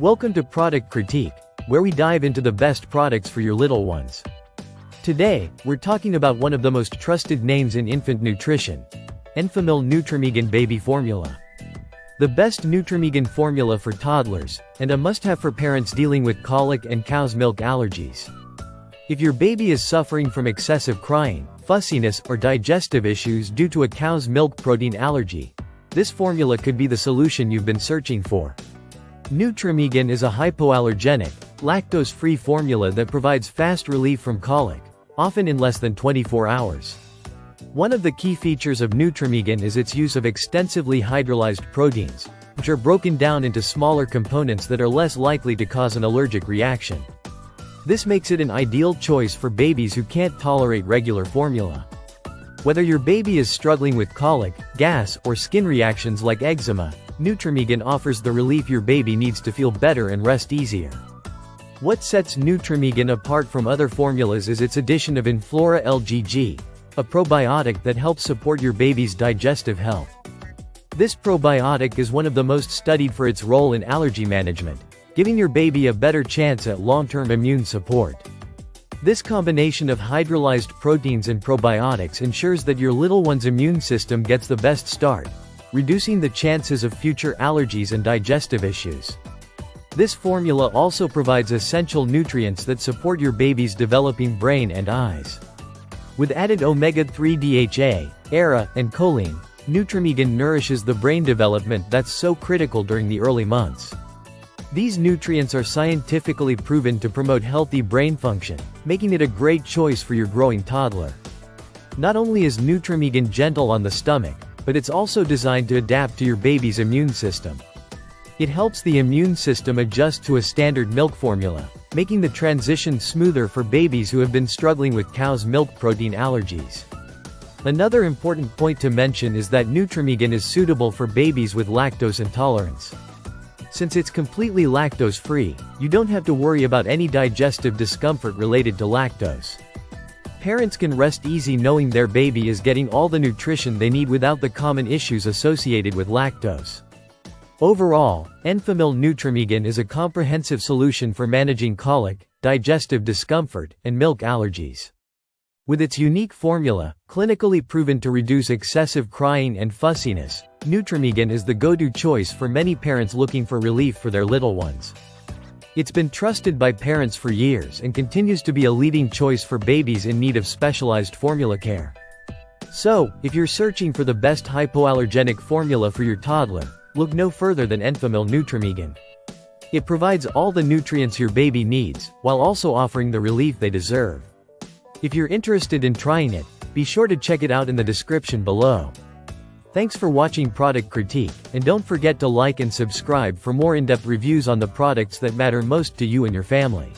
Welcome to Product Critique, where we dive into the best products for your little ones. Today, we're talking about one of the most trusted names in infant nutrition, Enfamil Nutramigen Baby Formula. The best Nutrimigen formula for toddlers, and a must-have for parents dealing with colic and cow's milk allergies. If your baby is suffering from excessive crying, fussiness, or digestive issues due to a cow's milk protein allergy, this formula could be the solution you've been searching for. Nutrimigen is a hypoallergenic, lactose-free formula that provides fast relief from colic, often in less than 24 hours. One of the key features of Nutrimigen is its use of extensively hydrolyzed proteins, which are broken down into smaller components that are less likely to cause an allergic reaction. This makes it an ideal choice for babies who can't tolerate regular formula. Whether your baby is struggling with colic, gas, or skin reactions like eczema, Nutrimigen offers the relief your baby needs to feel better and rest easier. What sets Nutrimigen apart from other formulas is its addition of Enfamil LGG, a probiotic that helps support your baby's digestive health. This probiotic is one of the most studied for its role in allergy management, giving your baby a better chance at long-term immune support. This combination of hydrolyzed proteins and probiotics ensures that your little one's immune system gets the best start, reducing the chances of future allergies and digestive issues. This formula also provides essential nutrients that support your baby's developing brain and eyes. With added omega-3 DHA, ERA, and choline, Nutrimigen nourishes the brain development that's so critical during the early months. These nutrients are scientifically proven to promote healthy brain function, making it a great choice for your growing toddler. Not only is Nutrimigen gentle on the stomach, but it's also designed to adapt to your baby's immune system. It helps the immune system adjust to a standard milk formula, making the transition smoother for babies who have been struggling with cow's milk protein allergies. Another important point to mention is that Nutrimigen is suitable for babies with lactose intolerance. Since it's completely lactose-free, you don't have to worry about any digestive discomfort related to lactose. Parents can rest easy knowing their baby is getting all the nutrition they need without the common issues associated with lactose. Overall, Enfamil Nutramigen is a comprehensive solution for managing colic, digestive discomfort, and milk allergies. With its unique formula, clinically proven to reduce excessive crying and fussiness, Nutrimigen is the go-to choice for many parents looking for relief for their little ones. It's been trusted by parents for years and continues to be a leading choice for babies in need of specialized formula care. So, if you're searching for the best hypoallergenic formula for your toddler, look no further than Enfamil Nutramigen. It provides all the nutrients your baby needs, while also offering the relief they deserve. If you're interested in trying it, be sure to check it out in the description below. Thanks for watching Product Critique, and don't forget to like and subscribe for more in-depth reviews on the products that matter most to you and your family.